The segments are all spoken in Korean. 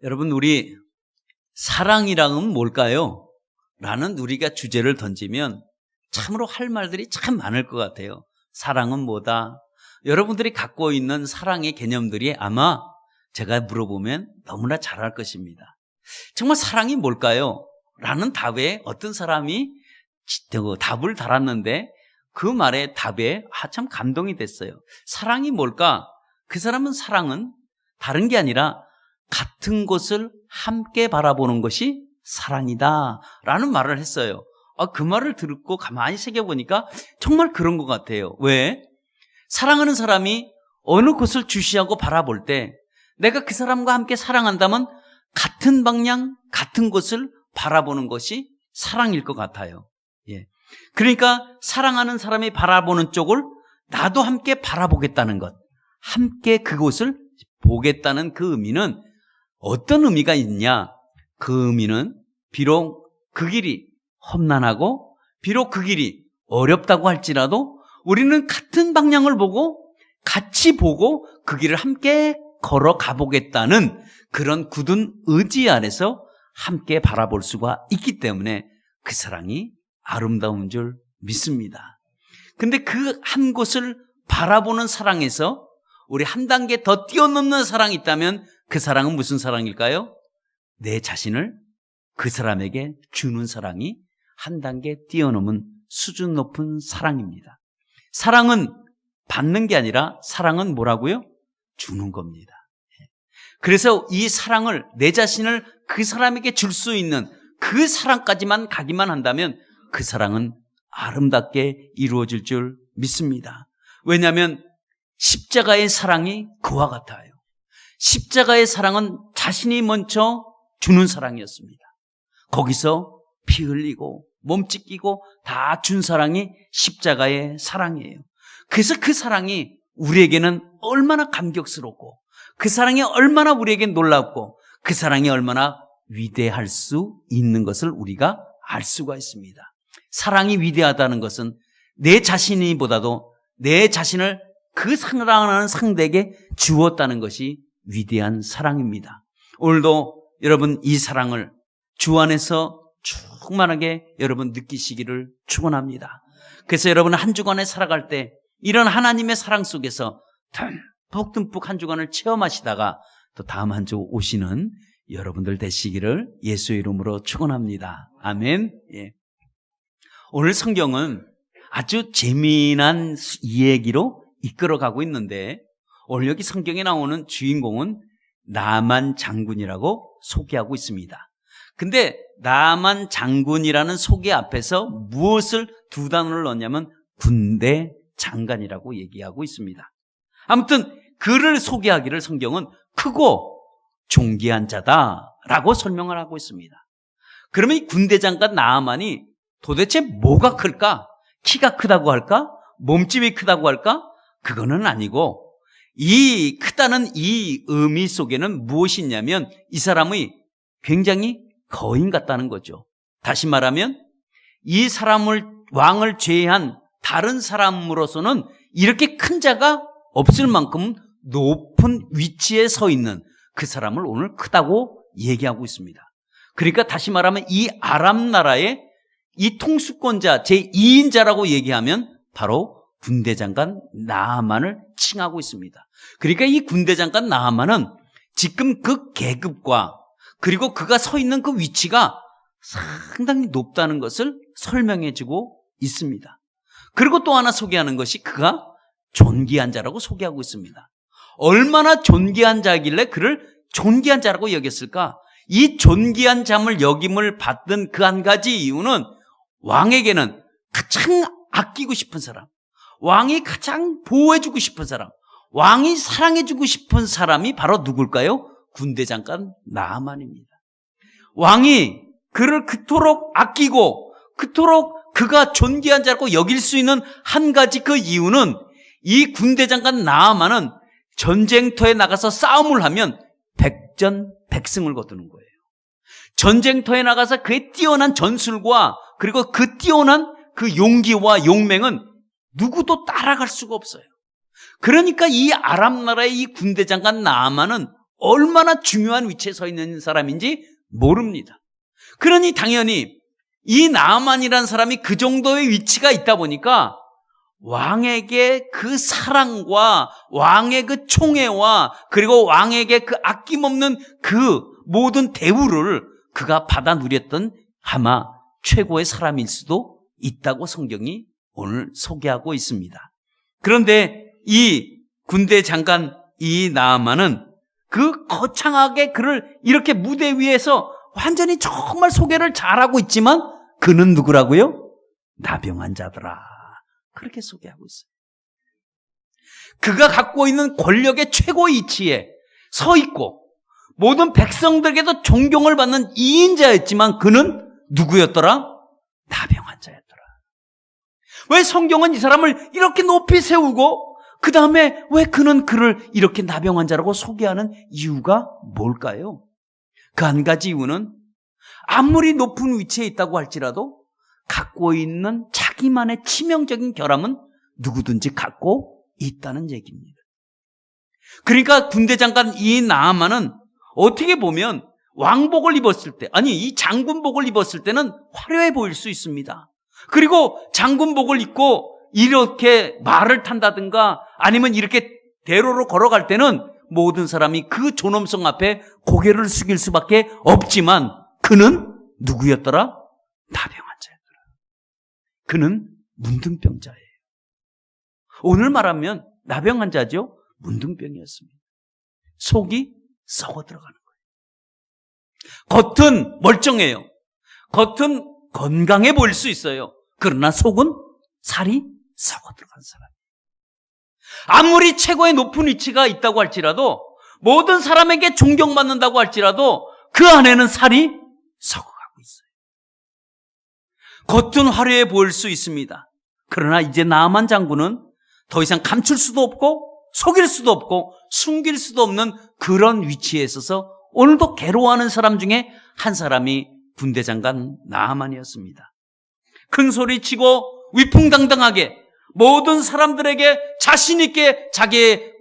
여러분, 우리 사랑이랑은 뭘까요? 라는 우리가 주제를 던지면 참으로 할 말들이 참 많을 것 같아요. 사랑은 뭐다? 여러분들이 갖고 있는 사랑의 개념들이 아마 제가 물어보면 너무나 잘할 것입니다. 정말 사랑이 뭘까요? 라는 답에 어떤 사람이 답을 달았는데 그 말의 답에 참 감동이 됐어요. 사랑이 뭘까? 그 사람은 사랑은 다른 게 아니라 같은 곳을 함께 바라보는 것이 사랑이다 라는 말을 했어요. 그 말을 듣고 가만히 새겨보니까 정말 그런 것 같아요. 왜? 사랑하는 사람이 어느 곳을 주시하고 바라볼 때 내가 그 사람과 함께 사랑한다면 같은 방향, 같은 곳을 바라보는 것이 사랑일 것 같아요. 예. 그러니까 사랑하는 사람이 바라보는 쪽을 나도 함께 바라보겠다는 것, 함께 그곳을 보겠다는 그 의미는 어떤 의미가 있냐? 그 의미는 비록 그 길이 험난하고 비록 그 길이 어렵다고 할지라도 우리는 같은 방향을 보고 같이 보고 그 길을 함께 걸어가 보겠다는 그런 굳은 의지 안에서 함께 바라볼 수가 있기 때문에 그 사랑이 아름다운 줄 믿습니다. 근데 그 한 곳을 바라보는 사랑에서 우리 한 단계 더 뛰어넘는 사랑이 있다면 그 사랑은 무슨 사랑일까요? 내 자신을 그 사람에게 주는 사랑이 한 단계 뛰어넘은 수준 높은 사랑입니다. 사랑은 받는 게 아니라 사랑은 뭐라고요? 주는 겁니다. 그래서 이 사랑을, 내 자신을 그 사람에게 줄 수 있는 그 사랑까지만 가기만 한다면 그 사랑은 아름답게 이루어질 줄 믿습니다. 왜냐하면 십자가의 사랑이 그와 같아요. 십자가의 사랑은 자신이 먼저 주는 사랑이었습니다. 거기서 피 흘리고 몸 찢기고 다 준 사랑이 십자가의 사랑이에요. 그래서 그 사랑이 우리에게는 얼마나 감격스럽고 그 사랑이 얼마나 우리에게 놀랍고 그 사랑이 얼마나 위대할 수 있는 것을 우리가 알 수가 있습니다. 사랑이 위대하다는 것은 내 자신이보다도 내 자신을 그 사랑하는 상대에게 주었다는 것이 위대한 사랑입니다. 오늘도 여러분 이 사랑을 주 안에서 충만하게 여러분 느끼시기를 축원합니다. 그래서 여러분 한 주간에 살아갈 때 이런 하나님의 사랑 속에서 듬뿍 한 주간을 체험하시다가 또 다음 한 주 오시는 여러분들 되시기를 예수의 이름으로 축원합니다. 아멘. 예. 오늘 성경은 아주 재미난 이야기로 이끌어가고 있는데 오늘 여기 성경에 나오는 주인공은 나만 장군이라고 소개하고 있습니다. 근데 나만 장군이라는 소개 앞에서 무엇을 두 단어를 넣냐면 군대 장관이라고 얘기하고 있습니다. 아무튼 그를 소개하기를 성경은 크고 존귀한 자다라고 설명을 하고 있습니다. 그러면 이 군대 장관 나아만이 도대체 뭐가 클까? 키가 크다고 할까? 몸집이 크다고 할까? 그거는 아니고 이 크다는 이 의미 속에는 무엇이 있냐면 이 사람의 굉장히 거인 같다는 거죠. 다시 말하면 이 사람을 왕을 제외한 다른 사람으로서는 이렇게 큰 자가 없을 만큼 높은 위치에 서 있는 그 사람을 오늘 크다고 얘기하고 있습니다. 그러니까 다시 말하면 이 아람 나라의 이 통수권자 제2인자라고 얘기하면 바로 군대 장관 나아만을 칭하고 있습니다. 그러니까 이 군대 장관 나아만은 지금 그 계급과 그리고 그가 서 있는 그 위치가 상당히 높다는 것을 설명해주고 있습니다. 그리고 또 하나 소개하는 것이 그가 존귀한 자라고 소개하고 있습니다. 얼마나 존귀한 자이길래 그를 존귀한 자라고 여겼을까? 이 존귀한 자를 여김을 받던 그 한 가지 이유는 왕에게는 가장 아끼고 싶은 사람, 왕이 가장 보호해주고 싶은 사람, 왕이 사랑해주고 싶은 사람이 바로 누굴까요? 군대 장관 나아만입니다. 왕이 그를 그토록 아끼고 그토록 그가 존귀한 자라고 여길 수 있는 한 가지 그 이유는 이 군대 장관 나아만은 전쟁터에 나가서 싸움을 하면 백전백승을 거두는 거예요. 전쟁터에 나가서 그의 뛰어난 전술과 그리고 그 뛰어난 그 용기와 용맹은 누구도 따라갈 수가 없어요. 그러니까 이 아람 나라의 이 군대 장관 나아만은 얼마나 중요한 위치에 서 있는 사람인지 모릅니다. 그러니 당연히 이 나아만이라는 사람이 그 정도의 위치가 있다 보니까 왕에게 그 사랑과 왕의 그 총애와 그리고 왕에게 그 아낌없는 그 모든 대우를 그가 받아 누렸던 아마 최고의 사람일 수도 있다고 성경이 오늘 소개하고 있습니다. 그런데 이 군대 장관 이 나아만은 그 거창하게 그를 이렇게 무대 위에서 완전히 정말 소개를 잘하고 있지만 그는 누구라고요? 나병 환자더라. 그렇게 소개하고 있어요. 그가 갖고 있는 권력의 최고 위치에 서 있고 모든 백성들에게도 존경을 받는 이인자였지만 그는 누구였더라? 나병 환자였더라. 왜 성경은 이 사람을 이렇게 높이 세우고 그 다음에 왜 그는 그를 이렇게 나병 환자라고 소개하는 이유가 뭘까요? 그 한 가지 이유는 아무리 높은 위치에 있다고 할지라도 갖고 있는 자기만의 치명적인 결함은 누구든지 갖고 있다는 얘기입니다. 그러니까 군대 장관 이 나아만은 어떻게 보면 왕복을 입었을 때, 아니 이 장군복을 입었을 때는 화려해 보일 수 있습니다. 그리고 장군복을 입고 이렇게 말을 탄다든가 아니면 이렇게 대로로 걸어갈 때는 모든 사람이 그 존엄성 앞에 고개를 숙일 수밖에 없지만 그는 누구였더라? 나병 환자였더라. 그는 문둥병자예요. 오늘 말하면 나병 환자죠. 문둥병이었습니다. 속이 썩어 들어가는 거예요. 겉은 멀쩡해요. 겉은 건강해 보일 수 있어요. 그러나 속은 살이 썩어 들어간 사람. 아무리 최고의 높은 위치가 있다고 할지라도 모든 사람에게 존경받는다고 할지라도 그 안에는 살이 썩어가고 있어요. 겉은 화려해 보일 수 있습니다. 그러나 이제 나아만 장군은 더 이상 감출 수도 없고 속일 수도 없고 숨길 수도 없는 그런 위치에 있어서 오늘도 괴로워하는 사람 중에 한 사람이 군대 장관 나아만이었습니다. 큰 소리 치고 위풍당당하게 모든 사람들에게 자신 있게 자기의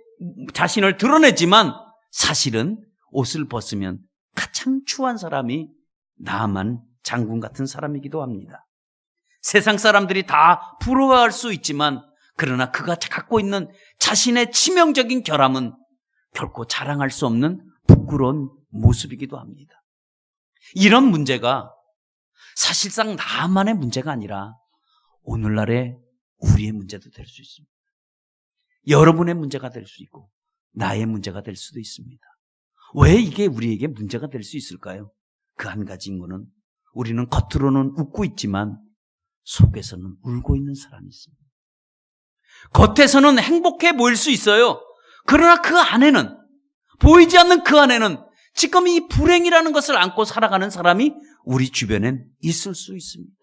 자신을 드러내지만 사실은 옷을 벗으면 가장 추한 사람이 나아만 장군 같은 사람이기도 합니다. 세상 사람들이 다 부러워할 수 있지만 그러나 그가 갖고 있는 자신의 치명적인 결함은 결코 자랑할 수 없는 부끄러운 모습이기도 합니다. 이런 문제가 사실상 나만의 문제가 아니라 오늘날의 우리의 문제도 될 수 있습니다. 여러분의 문제가 될 수 있고 나의 문제가 될 수도 있습니다. 왜 이게 우리에게 문제가 될 수 있을까요? 그 한 가지인 거는 우리는 겉으로는 웃고 있지만 속에서는 울고 있는 사람이 있습니다. 겉에서는 행복해 보일 수 있어요. 그러나 그 안에는, 보이지 않는 그 안에는 지금 이 불행이라는 것을 안고 살아가는 사람이 우리 주변엔 있을 수 있습니다.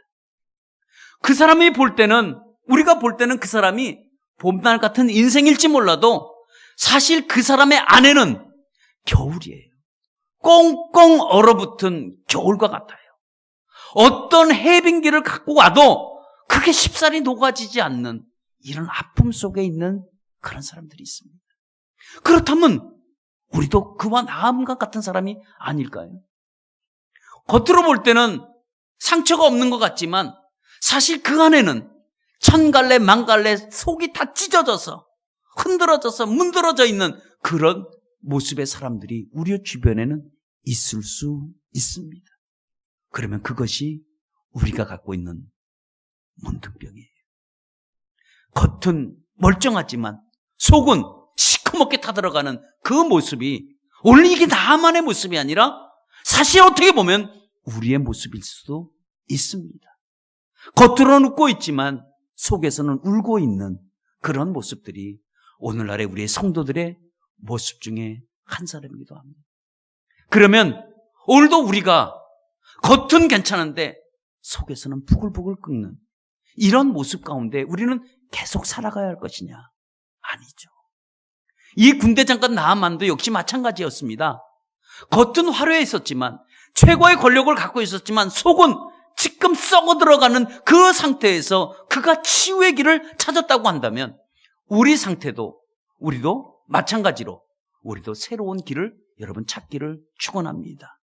그 사람이 볼 때는, 우리가 볼 때는 그 사람이 봄날 같은 인생일지 몰라도 사실 그 사람의 안에는 겨울이에요. 꽁꽁 얼어붙은 겨울과 같아요. 어떤 해빙기를 갖고 와도 그게 쉽사리 녹아지지 않는 이런 아픔 속에 있는 그런 사람들이 있습니다. 그렇다면 우리도 그와 나음과 같은 사람이 아닐까요? 겉으로 볼 때는 상처가 없는 것 같지만 사실 그 안에는 천갈래 만갈래 속이 다 찢어져서 흔들어져서 문드러져 있는 그런 모습의 사람들이 우리 주변에는 있을 수 있습니다. 그러면 그것이 우리가 갖고 있는 문둥병이에요. 겉은 멀쩡하지만 속은 시커멓게 타들어가는 그 모습이 원래 이게 나만의 모습이 아니라 사실 어떻게 보면 우리의 모습일 수도 있습니다. 겉으로는 웃고 있지만 속에서는 울고 있는 그런 모습들이 오늘날의 우리의 성도들의 모습 중에 한 사람이기도 합니다. 그러면 오늘도 우리가 겉은 괜찮은데 속에서는 부글부글 끓는 이런 모습 가운데 우리는 계속 살아가야 할 것이냐? 아니죠. 이 군대 장관 나아만도 역시 마찬가지였습니다. 겉은 화려해 있었지만 최고의 권력을 갖고 있었지만 속은 지금 썩어 들어가는 그 상태에서 그가 치유의 길을 찾았다고 한다면 우리 상태도 우리도 마찬가지로 우리도 새로운 길을 여러분 찾기를 축원합니다.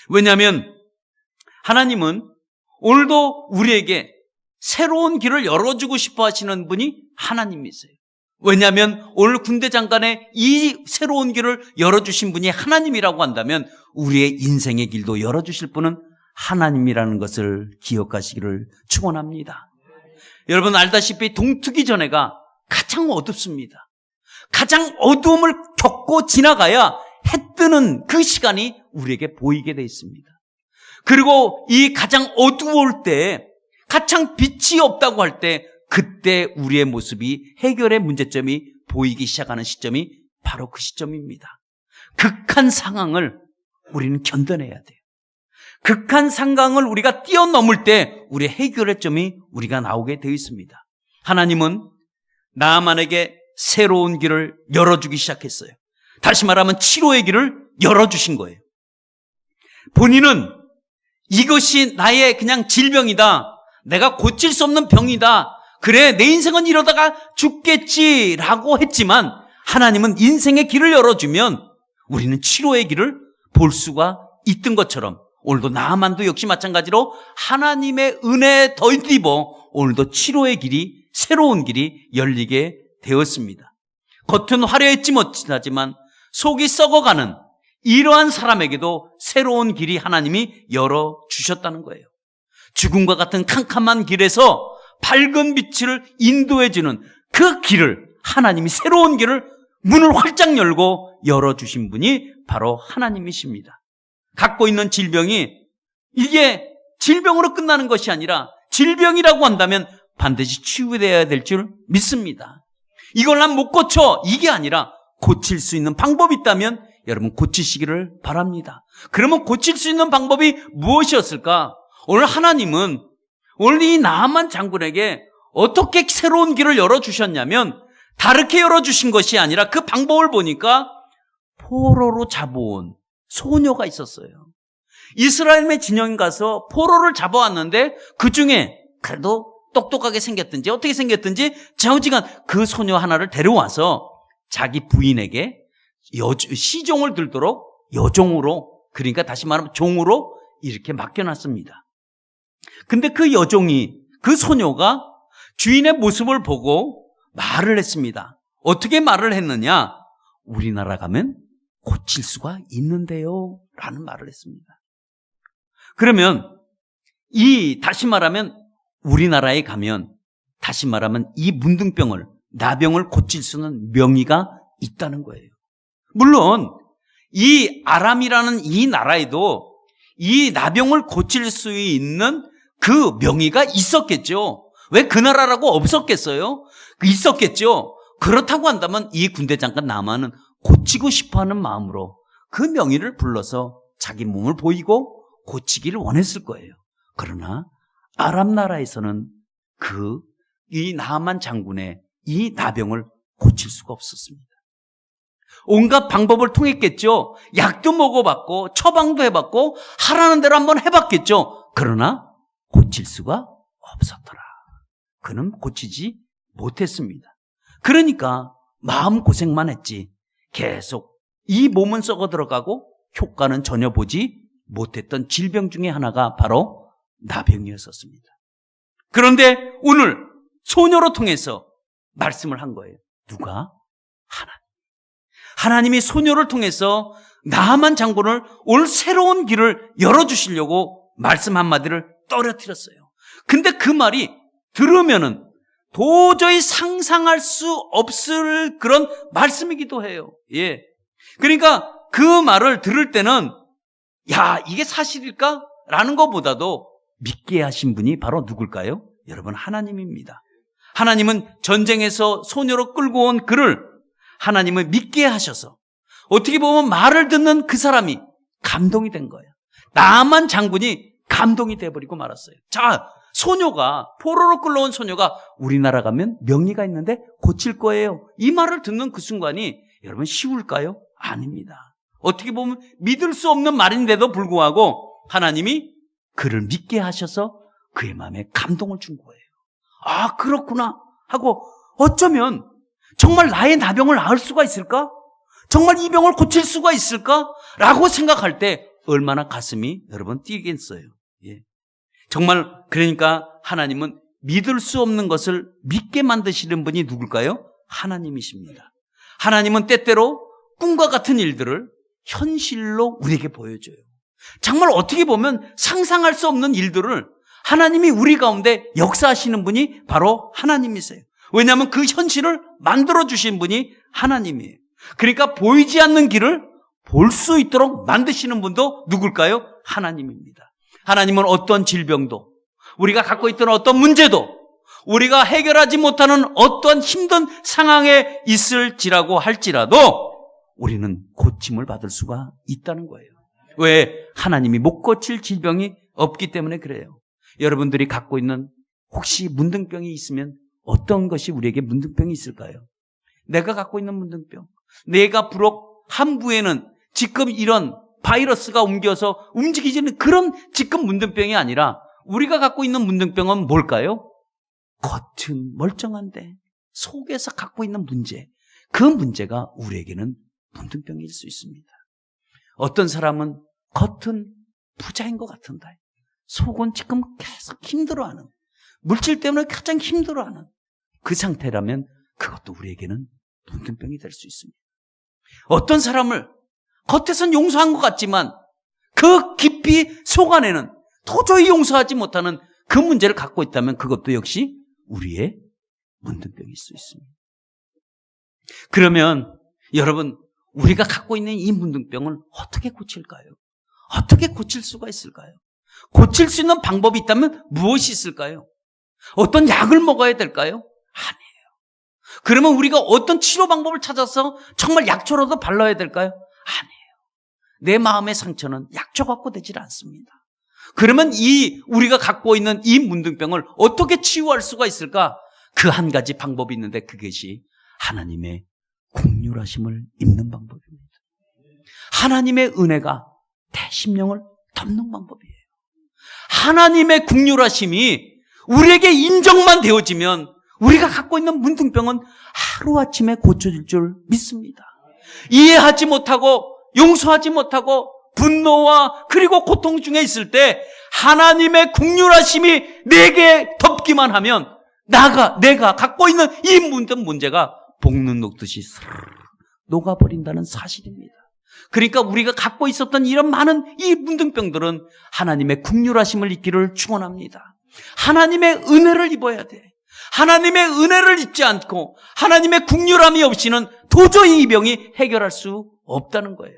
왜냐하면 하나님은 오늘도 우리에게 새로운 길을 열어주고 싶어 하시는 분이 하나님이세요. 왜냐하면 오늘 군대 장관의 이 새로운 길을 열어주신 분이 하나님이라고 한다면 우리의 인생의 길도 열어주실 분은 하나님이라는 것을 기억하시기를 축원합니다. 여러분 알다시피 동트기 전에가 가장 어둡습니다. 가장 어두움을 겪고 지나가야 해 뜨는 그 시간이 우리에게 보이게 되어 있습니다. 그리고 이 가장 어두울 때, 가장 빛이 없다고 할 때, 그때 우리의 모습이 해결의 문제점이 보이기 시작하는 시점이 바로 그 시점입니다. 극한 상황을 우리는 견뎌내야 돼요. 극한 상황을 우리가 뛰어넘을 때 우리의 해결의 점이 우리가 나오게 되어 있습니다. 하나님은 나아만에게 새로운 길을 열어주기 시작했어요. 다시 말하면 치료의 길을 열어주신 거예요. 본인은 이것이 나의 그냥 질병이다, 내가 고칠 수 없는 병이다, 그래 내 인생은 이러다가 죽겠지라고 했지만 하나님은 인생의 길을 열어주면 우리는 치료의 길을 볼 수가 있던 것처럼 오늘도 나아만도 역시 마찬가지로 하나님의 은혜에 덧입어 오늘도 치료의 길이, 새로운 길이 열리게 되었습니다. 겉은 화려했지 못하지만 속이 썩어가는 이러한 사람에게도 새로운 길이 하나님이 열어주셨다는 거예요. 죽음과 같은 캄캄한 길에서 밝은 빛을 인도해주는 그 길을 하나님이 새로운 길을 문을 활짝 열고 열어주신 분이 바로 하나님이십니다. 갖고 있는 질병이 이게 질병으로 끝나는 것이 아니라 질병이라고 한다면 반드시 치유되어야 될 줄 믿습니다. 이걸 난 못 고쳐, 이게 아니라 고칠 수 있는 방법이 있다면 여러분 고치시기를 바랍니다. 그러면 고칠 수 있는 방법이 무엇이었을까? 오늘 하나님은 오늘 이 나아만 장군에게 어떻게 새로운 길을 열어주셨냐면 다르게 열어주신 것이 아니라 그 방법을 보니까 포로로 잡아온 소녀가 있었어요. 이스라엘의 진영에 가서 포로를 잡아왔는데 그 중에 그래도 똑똑하게 생겼든지 어떻게 생겼든지 좌우지간 그 소녀 하나를 데려와서 자기 부인에게 시종을 들도록 여종으로, 그러니까 다시 말하면 종으로 이렇게 맡겨놨습니다. 근데 그 여종이, 그 소녀가 주인의 모습을 보고 말을 했습니다. 어떻게 말을 했느냐? 우리나라 가면 고칠 수가 있는데요 라는 말을 했습니다. 그러면 다시 말하면 우리나라에 가면 다시 말하면 이 문둥병을, 나병을 고칠 수는 명의가 있다는 거예요. 물론 이 아람이라는 이 나라에도 이 나병을 고칠 수 있는 그 명의가 있었겠죠. 왜 그 나라라고 없었겠어요? 있었겠죠. 그렇다고 한다면 이 군대 장관 나아만은 고치고 싶어하는 마음으로 그 명의를 불러서 자기 몸을 보이고 고치기를 원했을 거예요. 그러나 아람 나라에서는 이 나아만 장군의 이 나병을 고칠 수가 없었습니다. 온갖 방법을 통했겠죠. 약도 먹어봤고 처방도 해봤고 하라는 대로 한번 해봤겠죠. 그러나 고칠 수가 없었더라. 그는 고치지 못했습니다. 그러니까 마음고생만 했지 계속 이 몸은 썩어 들어가고 효과는 전혀 보지 못했던 질병 중에 하나가 바로 나병이었습니다. 그런데 오늘 소녀로 통해서 말씀을 한 거예요. 누가? 하나님이 소녀를 통해서 나아만 장군을 오늘 새로운 길을 열어주시려고 말씀 한마디를 떨어뜨렸어요. 근데 그 말이 들으면은 도저히 상상할 수 없을 그런 말씀이기도 해요. 예. 그러니까 그 말을 들을 때는 야, 이게 사실일까? 라는 것보다도 믿게 하신 분이 바로 누굴까요? 여러분, 하나님입니다. 하나님은 전쟁에서 소녀로 끌고 온 그를 하나님을 믿게 하셔서 어떻게 보면 말을 듣는 그 사람이 감동이 된 거예요. 나아만 장군이 감동이 돼버리고 말았어요. 자, 소녀가, 포로로 끌러온 소녀가 우리나라 가면 명의가 있는데 고칠 거예요. 이 말을 듣는 그 순간이 여러분 쉬울까요? 아닙니다. 어떻게 보면 믿을 수 없는 말인데도 불구하고 하나님이 그를 믿게 하셔서 그의 마음에 감동을 준 거예요. 아, 그렇구나 하고 어쩌면 정말 나의 나병을 나을 수가 있을까? 정말 이 병을 고칠 수가 있을까? 라고 생각할 때 얼마나 가슴이 여러분 뛰겠어요. 예. 정말 그러니까 하나님은 믿을 수 없는 것을 믿게 만드시는 분이 누굴까요? 하나님이십니다. 하나님은 때때로 꿈과 같은 일들을 현실로 우리에게 보여줘요. 정말 어떻게 보면 상상할 수 없는 일들을 하나님이 우리 가운데 역사하시는 분이 바로 하나님이세요. 왜냐하면 그 현실을 만들어주신 분이 하나님이에요. 그러니까 보이지 않는 길을 볼 수 있도록 만드시는 분도 누굴까요? 하나님입니다. 하나님은 어떤 질병도, 우리가 갖고 있던 어떤 문제도, 우리가 해결하지 못하는 어떤 힘든 상황에 있을지라고 할지라도 우리는 고침을 받을 수가 있다는 거예요. 왜? 하나님이 못 고칠 질병이 없기 때문에 그래요. 여러분들이 갖고 있는 혹시 문둥병이 있으면 어떤 것이 우리에게 문둥병이 있을까요? 내가 갖고 있는 문둥병, 내가 부록 함부에는 지금 이런 바이러스가 옮겨서 움직이지는 그런 지금 문둥병이 아니라 우리가 갖고 있는 문둥병은 뭘까요? 겉은 멀쩡한데 속에서 갖고 있는 문제, 그 문제가 우리에게는 문둥병일 수 있습니다. 어떤 사람은 겉은 부자인 것 같은데 속은 지금 계속 힘들어하는, 물질 때문에 가장 힘들어하는 그 상태라면 그것도 우리에게는 문둥병이 될 수 있습니다. 어떤 사람을 겉에선 용서한 것 같지만 그 깊이 속 안에는 도저히 용서하지 못하는 그 문제를 갖고 있다면 그것도 역시 우리의 문둥병일 수 있습니다. 그러면 여러분, 우리가 갖고 있는 이 문둥병을 어떻게 고칠까요? 어떻게 고칠 수가 있을까요? 고칠 수 있는 방법이 있다면 무엇이 있을까요? 어떤 약을 먹어야 될까요? 아니에요. 그러면 우리가 어떤 치료 방법을 찾아서 정말 약초라도 발라야 될까요? 아니에요. 내 마음의 상처는 약초 갖고 되질 않습니다. 그러면 우리가 갖고 있는 이 문둥병을 어떻게 치유할 수가 있을까? 그 한 가지 방법이 있는데 그것이 하나님의 긍휼하심을 입는 방법입니다. 하나님의 은혜가 내 심령을 덮는 방법이에요. 하나님의 긍휼하심이 우리에게 인정만 되어지면 우리가 갖고 있는 문둥병은 하루아침에 고쳐질 줄 믿습니다. 이해하지 못하고 용서하지 못하고 분노와 그리고 고통 중에 있을 때 하나님의 긍휼하심이 내게 덮기만 하면 내가 갖고 있는 이 문제가 볶는 녹듯이 스르르 녹아버린다는 사실입니다. 그러니까 우리가 갖고 있었던 이런 많은 이 문둥병들은 하나님의 긍휼하심을 입기를 축원합니다. 하나님의 은혜를 입어야 돼. 하나님의 은혜를 입지 않고 하나님의 긍휼함이 없이는 도저히 이 병이 해결할 수 없다는 거예요.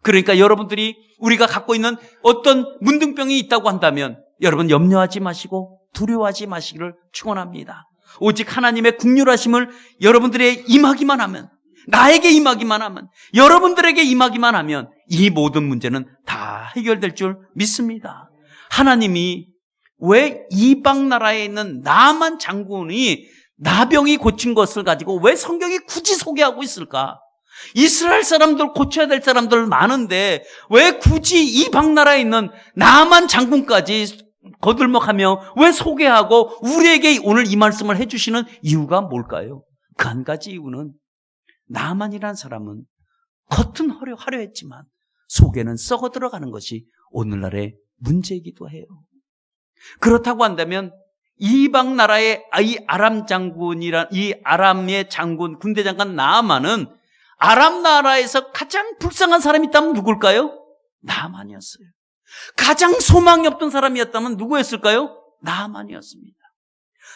그러니까 여러분들이 우리가 갖고 있는 어떤 문둥병이 있다고 한다면 여러분 염려하지 마시고 두려워하지 마시기를 축원합니다. 오직 하나님의 긍휼하심을 여러분들의 임하기만 하면, 나에게 임하기만 하면, 여러분들에게 임하기만 하면 이 모든 문제는 다 해결될 줄 믿습니다. 하나님이 왜 이방 나라에 있는 나만 장군이 나병이 고친 것을 가지고 왜 성경이 굳이 소개하고 있을까? 이스라엘 사람들 고쳐야 될 사람들 많은데 왜 굳이 이방 나라에 있는 나만 장군까지 거들먹하며 왜 소개하고 우리에게 오늘 이 말씀을 해주시는 이유가 뭘까요? 그 한 가지 이유는 나만이란 사람은 겉은 화려했지만 속에는 썩어 들어가는 것이 오늘날의 문제이기도 해요. 그렇다고 한다면 이방 나라의 이 아람의 장군, 군대 장관 나아만은 아람 나라에서 가장 불쌍한 사람이 있다면 누굴까요? 나아만이었어요. 가장 소망이 없던 사람이었다면 누구였을까요? 나아만이었습니다.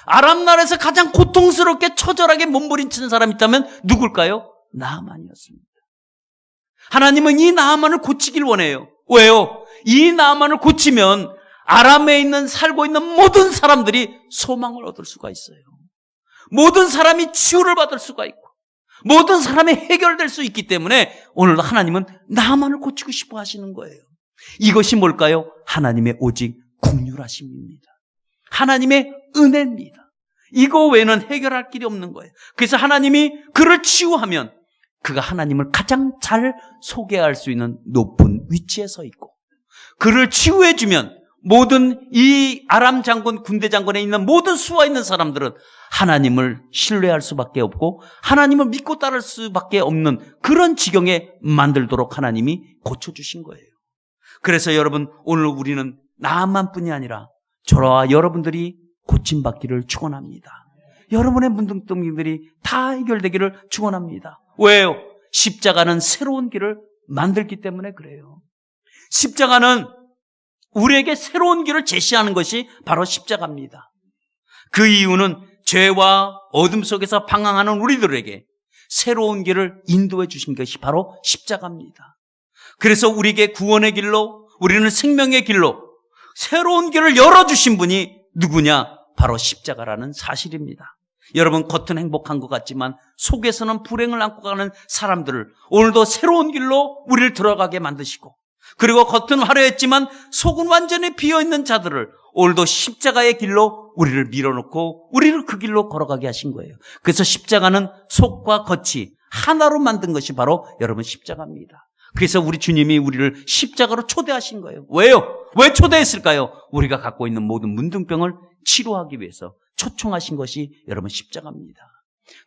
아람 나라에서 가장 고통스럽게 처절하게 몸부림치는 사람이 있다면 누굴까요? 나아만이었습니다. 하나님은 이 나아만을 고치길 원해요. 왜요? 이 나아만을 고치면 아람에 살고 있는 모든 사람들이 소망을 얻을 수가 있어요. 모든 사람이 치유를 받을 수가 있고 모든 사람이 해결될 수 있기 때문에 오늘도 하나님은 나만을 고치고 싶어 하시는 거예요. 이것이 뭘까요? 하나님의 오직 긍휼하심입니다. 하나님의 은혜입니다. 이거 외에는 해결할 길이 없는 거예요. 그래서 하나님이 그를 치유하면 그가 하나님을 가장 잘 소개할 수 있는 높은 위치에 서 있고, 그를 치유해주면 모든 이 아람 장군, 군대 장군에 있는 모든 수와 있는 사람들은 하나님을 신뢰할 수밖에 없고 하나님을 믿고 따를 수밖에 없는 그런 지경에 만들도록 하나님이 고쳐주신 거예요. 그래서 여러분, 오늘 우리는 나만뿐이 아니라 저와 여러분들이 고침받기를 축원합니다. 여러분의 문둥병들이 다 해결되기를 축원합니다. 왜요? 십자가는 새로운 길을 만들기 때문에 그래요. 십자가는 우리에게 새로운 길을 제시하는 것이 바로 십자가입니다. 그 이유는 죄와 어둠 속에서 방황하는 우리들에게 새로운 길을 인도해 주신 것이 바로 십자가입니다. 그래서 우리에게 구원의 길로, 우리는 생명의 길로 새로운 길을 열어주신 분이 누구냐? 바로 십자가라는 사실입니다. 여러분, 겉은 행복한 것 같지만 속에서는 불행을 안고 가는 사람들을 오늘도 새로운 길로 우리를 들어가게 만드시고, 그리고 겉은 화려했지만 속은 완전히 비어있는 자들을 오늘도 십자가의 길로 우리를 밀어놓고 우리를 그 길로 걸어가게 하신 거예요. 그래서 십자가는 속과 겉이 하나로 만든 것이 바로 여러분 십자가입니다. 그래서 우리 주님이 우리를 십자가로 초대하신 거예요. 왜요? 왜 초대했을까요? 우리가 갖고 있는 모든 문둥병을 치료하기 위해서 초청하신 것이 여러분 십자가입니다.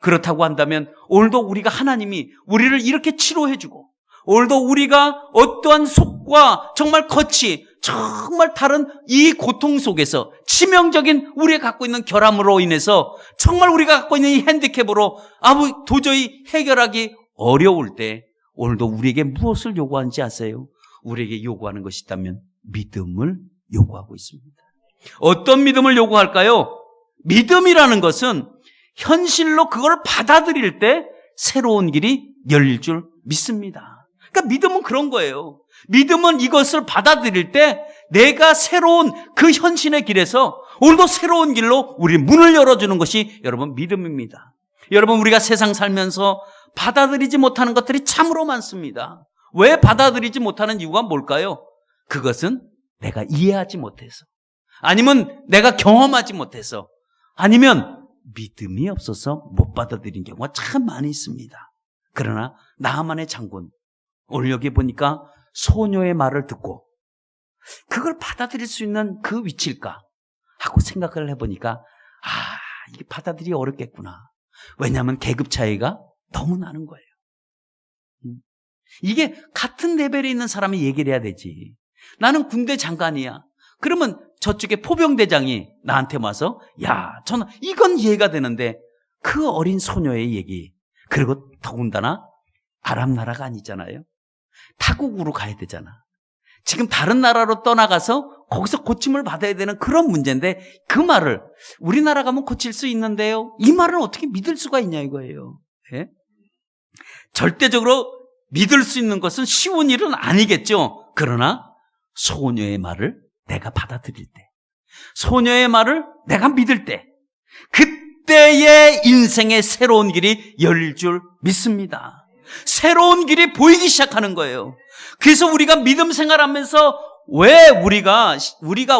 그렇다고 한다면 오늘도 우리가 하나님이 우리를 이렇게 치료해주고, 오늘도 우리가 어떠한 속과 정말 겉이 정말 다른 이 고통 속에서 치명적인 우리가 갖고 있는 결함으로 인해서 정말 우리가 갖고 있는 이 핸디캡으로 도저히 해결하기 어려울 때 오늘도 우리에게 무엇을 요구하는지 아세요? 우리에게 요구하는 것이 있다면 믿음을 요구하고 있습니다. 어떤 믿음을 요구할까요? 믿음이라는 것은 현실로 그걸 받아들일 때 새로운 길이 열릴 줄 믿습니다. 그러니까 믿음은 그런 거예요. 믿음은 이것을 받아들일 때 내가 새로운 그 현실의 길에서 오늘도 새로운 길로 우리 문을 열어주는 것이 여러분 믿음입니다. 여러분, 우리가 세상 살면서 받아들이지 못하는 것들이 참으로 많습니다. 왜 받아들이지 못하는 이유가 뭘까요? 그것은 내가 이해하지 못해서, 아니면 내가 경험하지 못해서, 아니면 믿음이 없어서 못 받아들인 경우가 참 많이 있습니다. 그러나 나만의 장군, 오늘 여기 보니까 소녀의 말을 듣고 그걸 받아들일 수 있는 그 위치일까 하고 생각을 해보니까 이게 받아들이기 어렵겠구나. 왜냐하면 계급 차이가 너무 나는 거예요. 이게 같은 레벨에 있는 사람이 얘기를 해야 되지. 나는 군대 장관이야. 그러면 저쪽에 포병대장이 나한테 와서 저는 이건 이해가 되는데 그 어린 소녀의 얘기, 그리고 더군다나 아랍 나라가 아니잖아요. 타국으로 가야 되잖아. 지금 다른 나라로 떠나가서 거기서 고침을 받아야 되는 그런 문제인데 그 말을 우리나라 가면 고칠 수 있는데요, 이 말을 어떻게 믿을 수가 있냐 이거예요. 예? 절대적으로 믿을 수 있는 것은 쉬운 일은 아니겠죠. 그러나 소녀의 말을 내가 받아들일 때, 소녀의 말을 내가 믿을 때, 그때의 인생의 새로운 길이 열릴 줄 믿습니다. 새로운 길이 보이기 시작하는 거예요. 그래서 우리가 믿음 생활하면서 왜 우리가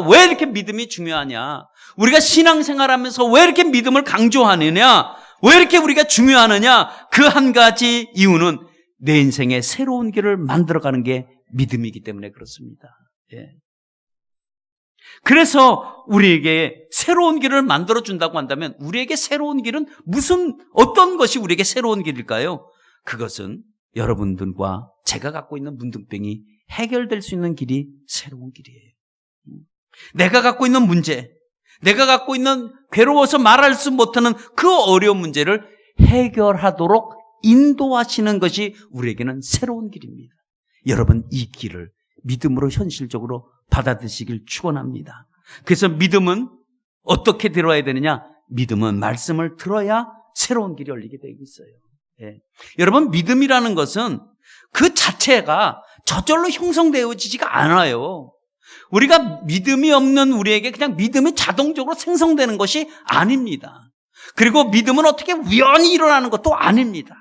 왜 이렇게 믿음이 중요하냐, 우리가 신앙생활하면서 왜 이렇게 믿음을 강조하느냐, 왜 이렇게 우리가 중요하느냐, 그 한 가지 이유는 내 인생의 새로운 길을 만들어가는 게 믿음이기 때문에 그렇습니다. 예. 그래서 우리에게 새로운 길을 만들어준다고 한다면 우리에게 새로운 길은 어떤 것이 우리에게 새로운 길일까요? 그것은 여러분들과 제가 갖고 있는 문둥병이 해결될 수 있는 길이 새로운 길이에요. 내가 갖고 있는 문제, 내가 갖고 있는 괴로워서 말할 수 못하는 그 어려운 문제를 해결하도록 인도하시는 것이 우리에게는 새로운 길입니다. 여러분, 이 길을 믿음으로 현실적으로 받아들이시길 축원합니다. 그래서 믿음은 어떻게 들어야 되느냐? 믿음은 말씀을 들어야 새로운 길이 열리게 되어 있어요. 예. 여러분, 믿음이라는 것은 그 자체가 저절로 형성되어지지가 않아요. 우리가 믿음이 없는 우리에게 그냥 믿음이 자동적으로 생성되는 것이 아닙니다. 그리고 믿음은 어떻게 우연히 일어나는 것도 아닙니다.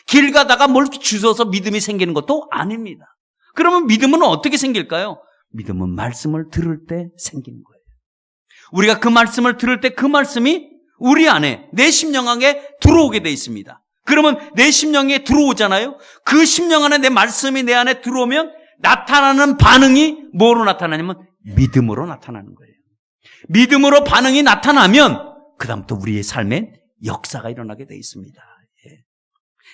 길 가다가 뭘 주워서 믿음이 생기는 것도 아닙니다. 그러면 믿음은 어떻게 생길까요? 믿음은 말씀을 들을 때 생기는 거예요. 우리가 그 말씀을 들을 때 그 말씀이 우리 안에, 내 심령 안에 들어오게 돼 있습니다. 그러면 내 심령에 들어오잖아요. 그 심령 안에 내 말씀이 내 안에 들어오면 나타나는 반응이 뭐로 나타나냐면 믿음으로 나타나는 거예요. 믿음으로 반응이 나타나면 그다음부터 우리의 삶에 역사가 일어나게 돼 있습니다.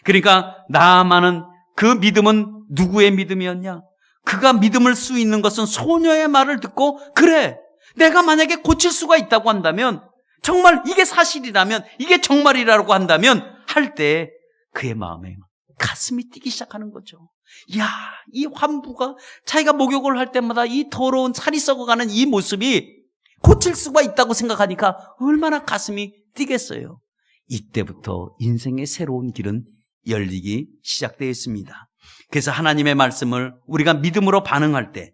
그러니까 나아만은 그 믿음은 누구의 믿음이었냐? 그가 믿음을 수 있는 것은 소녀의 말을 듣고, 그래, 내가 만약에 고칠 수가 있다고 한다면, 정말 이게 사실이라면, 이게 정말이라고 한다면 할 때 그의 마음에 가슴이 뛰기 시작하는 거죠. 야, 이 환부가 자기가 목욕을 할 때마다 이 더러운 살이 썩어가는 이 모습이 고칠 수가 있다고 생각하니까 얼마나 가슴이 뛰겠어요. 이때부터 인생의 새로운 길은 열리기 시작되었습니다. 그래서 하나님의 말씀을 우리가 믿음으로 반응할 때,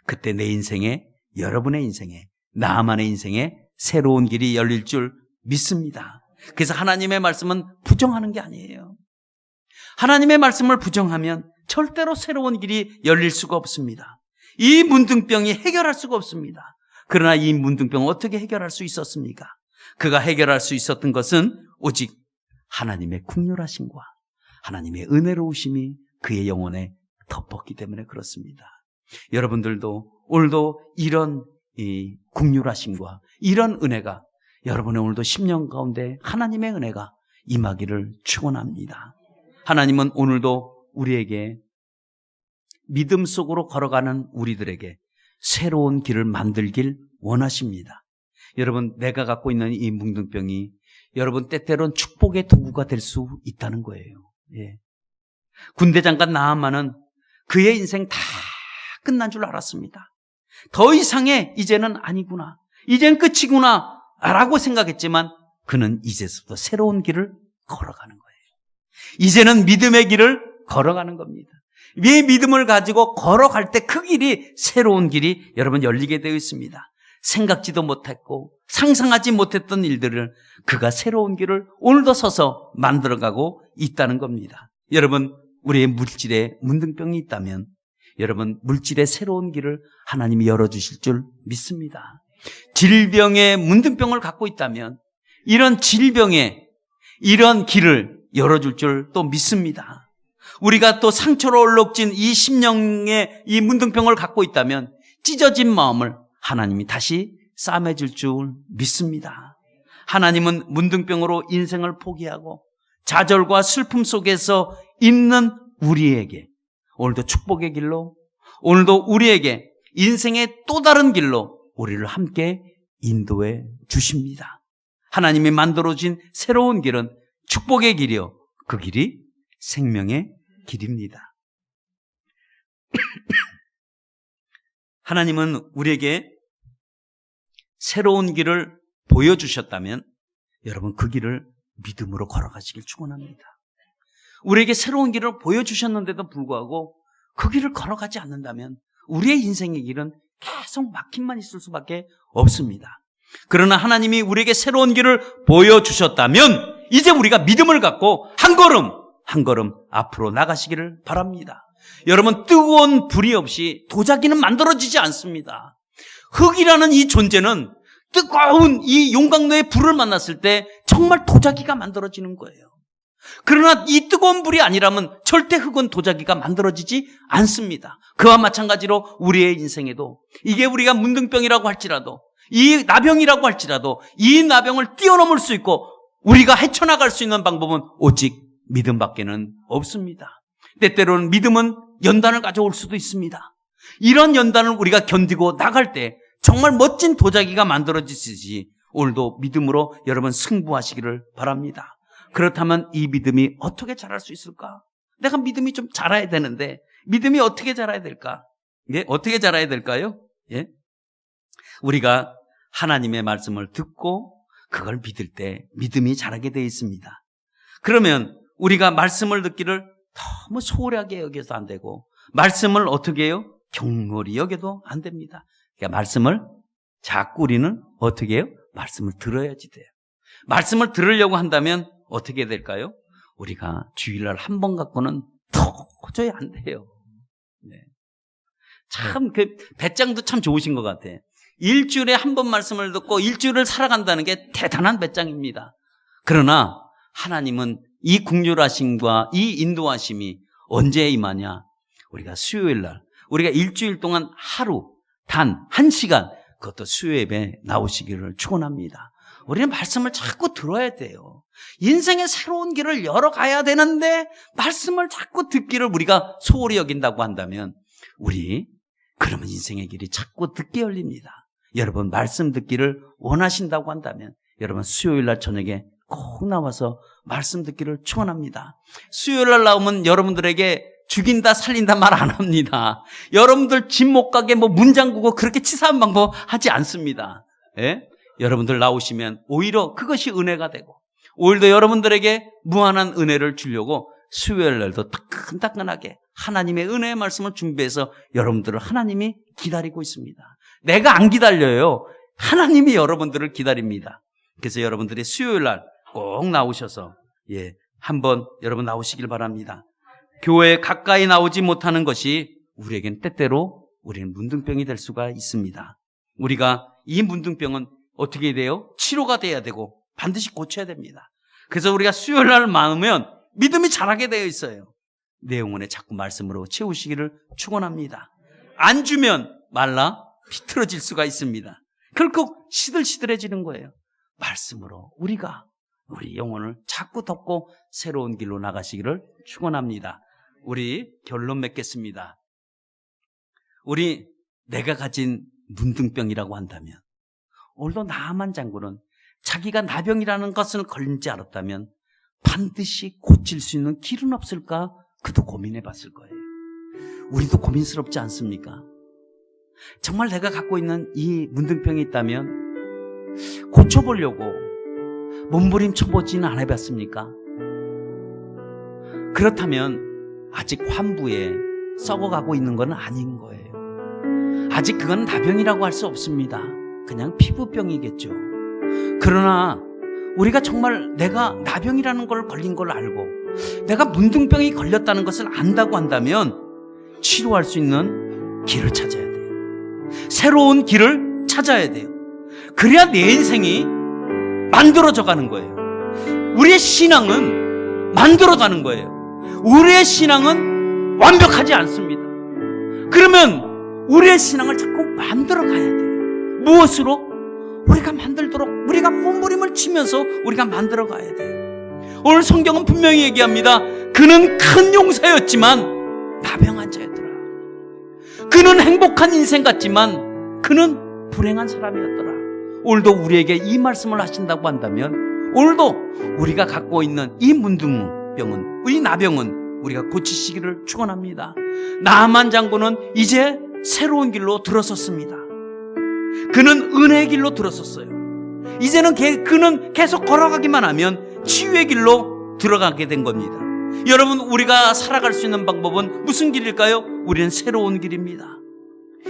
그때 내 인생에, 여러분의 인생에, 나만의 인생에 새로운 길이 열릴 줄 믿습니다. 그래서 하나님의 말씀은 부정하는 게 아니에요. 하나님의 말씀을 부정하면 절대로 새로운 길이 열릴 수가 없습니다. 이 문둥병이 해결할 수가 없습니다. 그러나 이 문둥병을 어떻게 해결할 수 있었습니까? 그가 해결할 수 있었던 것은 오직 하나님의 긍휼하심과 하나님의 은혜로우심이 그의 영혼에 덮었기 때문에 그렇습니다. 여러분들도 오늘도 이런 이 긍휼하심과 이런 은혜가 여러분의 오늘도 10년 가운데 하나님의 은혜가 임하기를 축원합니다. 하나님은 오늘도 우리에게 믿음 속으로 걸어가는 우리들에게 새로운 길을 만들길 원하십니다. 여러분, 내가 갖고 있는 이 뭉둥병이 여러분 때때로는 축복의 도구가 될 수 있다는 거예요. 예. 군대 장관 나아만은 그의 인생 다 끝난 줄 알았습니다. 더 이상의 이제는 아니구나, 이젠 끝이구나 라고 생각했지만 그는 이제부터 새로운 길을 걸어가는 거예요. 이제는 믿음의 길을 걸어가는 겁니다. 이 믿음을 가지고 걸어갈 때 그 길이, 새로운 길이 여러분 열리게 되어 있습니다. 생각지도 못했고 상상하지 못했던 일들을 그가 새로운 길을 오늘도 서서 만들어가고 있다는 겁니다. 여러분, 우리의 물질에 문둥병이 있다면 여러분 물질의 새로운 길을 하나님이 열어주실 줄 믿습니다. 질병의 문둥병을 갖고 있다면 이런 질병의 이런 길을 열어줄 줄 또 믿습니다. 우리가 또 상처로 얼룩진 이 심령의 이 문둥병을 갖고 있다면 찢어진 마음을 하나님이 다시 싸매줄 줄 믿습니다. 하나님은 문둥병으로 인생을 포기하고 좌절과 슬픔 속에서 있는 우리에게 오늘도 축복의 길로, 오늘도 우리에게 인생의 또 다른 길로 우리를 함께 인도해 주십니다. 하나님이 만들어진 새로운 길은 축복의 길이요, 그 길이 생명의 길입니다. 하나님은 우리에게 새로운 길을 보여주셨다면 여러분 그 길을 믿음으로 걸어가시길 축원합니다. 우리에게 새로운 길을 보여주셨는데도 불구하고 그 길을 걸어가지 않는다면 우리의 인생의 길은 계속 막힘만 있을 수밖에 없습니다. 그러나 하나님이 우리에게 새로운 길을 보여주셨다면 이제 우리가 믿음을 갖고 한 걸음 한 걸음 앞으로 나가시기를 바랍니다. 여러분, 뜨거운 불이 없이 도자기는 만들어지지 않습니다. 흙이라는 이 존재는 뜨거운 이 용광로의 불을 만났을 때 정말 도자기가 만들어지는 거예요. 그러나 이 뜨거운 불이 아니라면 절대 흙은 도자기가 만들어지지 않습니다. 그와 마찬가지로 우리의 인생에도 이게 우리가 문둥병이라고 할지라도 이 나병이라고 할지라도 이 나병을 뛰어넘을 수 있고 우리가 헤쳐나갈 수 있는 방법은 오직 믿음밖에는 없습니다. 때때로는 믿음은 연단을 가져올 수도 있습니다. 이런 연단을 우리가 견디고 나갈 때 정말 멋진 도자기가 만들어지듯이 오늘도 믿음으로 여러분 승부하시기를 바랍니다. 그렇다면 이 믿음이 어떻게 자랄 수 있을까? 내가 믿음이 좀 자라야 되는데 믿음이 어떻게 자라야 될까? 예? 어떻게 자라야 될까요? 예? 우리가 하나님의 말씀을 듣고 그걸 믿을 때 믿음이 자라게 되어 있습니다. 그러면 우리가 말씀을 듣기를 너무 소홀하게 여겨서 안 되고 말씀을 어떻게 해요? 경홀히 여겨도 안 됩니다. 그러니까 말씀을 자꾸 우리는 어떻게 해요? 말씀을 들어야지 돼요. 말씀을 들으려고 한다면 어떻게 될까요? 우리가 주일날 한 번 갖고는 도저히 안 돼요. 네. 참 그 배짱도 참 좋으신 것 같아요. 일주일에 한 번 말씀을 듣고 일주일을 살아간다는 게 대단한 배짱입니다. 그러나 하나님은 이 긍휼하심과 이 인도하심이 언제 임하냐? 우리가 수요일 날, 우리가 일주일 동안 하루 단 1시간 그것도 수요 예배 나오시기를 축원합니다. 우리는 말씀을 자꾸 들어야 돼요. 인생의 새로운 길을 열어가야 되는데 말씀을 자꾸 듣기를 우리가 소홀히 여긴다고 한다면 그러면 인생의 길이 자꾸 늦게 열립니다. 여러분 말씀 듣기를 원하신다고 한다면 여러분 수요일 날 저녁에 꼭 나와서 말씀 듣기를 축원합니다. 수요일 날 나오면 여러분들에게 죽인다 살린다 말 안 합니다. 여러분들 집 못 가게 문 잠그고 그렇게 치사한 방법 하지 않습니다. 예? 여러분들 나오시면 오히려 그것이 은혜가 되고 오히려 여러분들에게 무한한 은혜를 주려고 수요일 날도 따끈따끈하게 하나님의 은혜의 말씀을 준비해서 여러분들을 하나님이 기다리고 있습니다. 내가 안 기다려요. 하나님이 여러분들을 기다립니다. 그래서 여러분들이 수요일 날 꼭 나오셔서 한번 여러분 나오시길 바랍니다. 교회에 가까이 나오지 못하는 것이 우리에겐 때때로 우리는 문둥병이 될 수가 있습니다. 우리가 이 문둥병은 어떻게 돼요? 치료가 돼야 되고 반드시 고쳐야 됩니다. 그래서 우리가 수요일 날 많으면 믿음이 자라게 되어 있어요. 내 영혼에 자꾸 말씀으로 채우시기를 축원합니다. 안 주면 말라 비틀어질 수가 있습니다. 결국 시들시들해지는 거예요. 말씀으로 우리 영혼을 자꾸 덮고 새로운 길로 나가시기를 축원합니다. 우리 결론 맺겠습니다. 내가 가진 문둥병이라고 한다면 오늘도 나만 장군은 자기가 나병이라는 것을 걸린지 알았다면 반드시 고칠 수 있는 길은 없을까? 그도 고민해 봤을 거예요. 우리도 고민스럽지 않습니까? 정말 내가 갖고 있는 이 문둥병이 있다면 고쳐보려고 몸부림쳐보지는 안 해봤습니까? 그렇다면 아직 환부에 썩어가고 있는 건 아닌 거예요. 아직 그건 나병이라고 할 수 없습니다. 그냥 피부병이겠죠. 그러나 우리가 정말 내가 나병이라는 걸 걸린 걸 알고 내가 문둥병이 걸렸다는 것을 안다고 한다면 치료할 수 있는 길을 찾아야 돼요. 새로운 길을 찾아야 돼요. 그래야 내 인생이 만들어져 가는 거예요. 우리의 신앙은 만들어가는 거예요. 우리의 신앙은 완벽하지 않습니다. 그러면 우리의 신앙을 자꾸 만들어가야 돼요. 무엇으로? 우리가 만들도록 우리가 몸부림을 치면서 우리가 만들어가야 돼요. 오늘 성경은 분명히 얘기합니다. 그는 큰 용사였지만 나병한 자였더라. 그는 행복한 인생 같지만 그는 불행한 사람이었더라. 오늘도 우리에게 이 말씀을 하신다고 한다면 오늘도 우리가 갖고 있는 이 문둥병은, 이 나병은 우리가 고치시기를 축원합니다. 나만 장군은 이제 새로운 길로 들어섰습니다. 그는 은혜의 길로 들어섰어요. 이제는 그는 계속 걸어가기만 하면 치유의 길로 들어가게 된 겁니다. 여러분, 우리가 살아갈 수 있는 방법은 무슨 길일까요? 우리는 새로운 길입니다.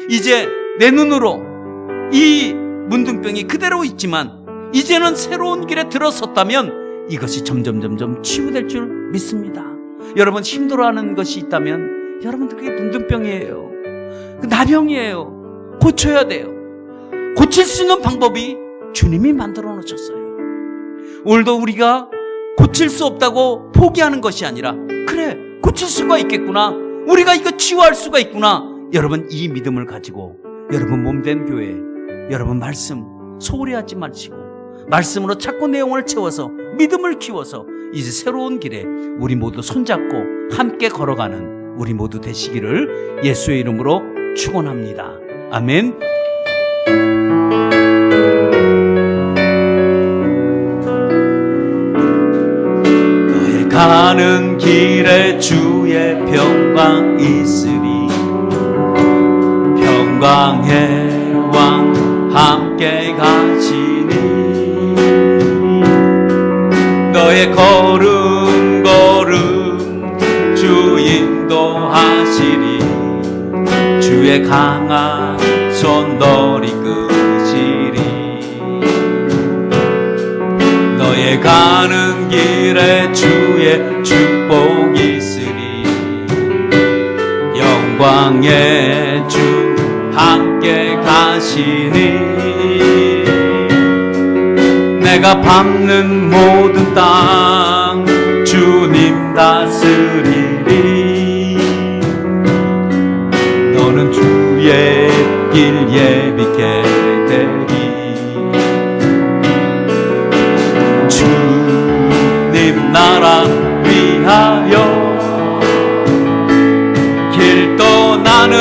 이제 내 눈으로 이 문둥병이 그대로 있지만 이제는 새로운 길에 들어섰다면 이것이 점점 치유될 줄 믿습니다. 여러분, 힘들어하는 것이 있다면 여러분들 그게 문둥병이에요. 나병이에요. 고쳐야 돼요. 고칠 수 있는 방법이 주님이 만들어 놓으셨어요. 오늘도 우리가 고칠 수 없다고 포기하는 것이 아니라 그래, 고칠 수가 있겠구나, 우리가 이거 치유할 수가 있구나, 여러분 이 믿음을 가지고 여러분 몸된 교회, 여러분 말씀 소홀히 하지 마시고 말씀으로 자꾸 내용을 채워서 믿음을 키워서 이제 새로운 길에 우리 모두 손잡고 함께 걸어가는 우리 모두 되시기를 예수의 이름으로 축원합니다. 아멘. 너의 가는 길에 주의 평강 있으리. 평강의 왕 함께 가시니 너의 걸음 주 인도하시리. 주의 강한 손 너리 끄시리. 너의 가는 길에 주의 축복 있으리. 영광의 주 함께 가시니 내가 밟는 모든 땅 주님 다스리리. 너는 주의 길 예비케 되리. 주님 나라 위하여 길 떠나는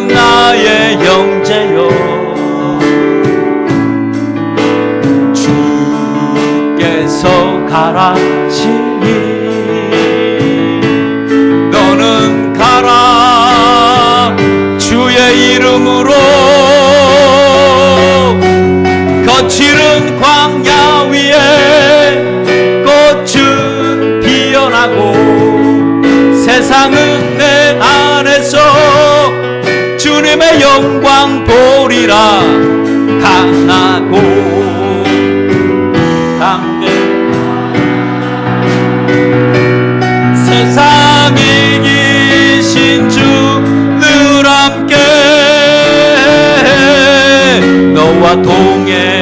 나의 형제여, 주께서 가라시니 너는 가라. 주의 이름으로 거칠은 광야 위에 꽃은 피어나고 세상은 내 안에서 주님의 영광 보리라. 강하고 세상에 이기신 주 늘 함께 너와 동행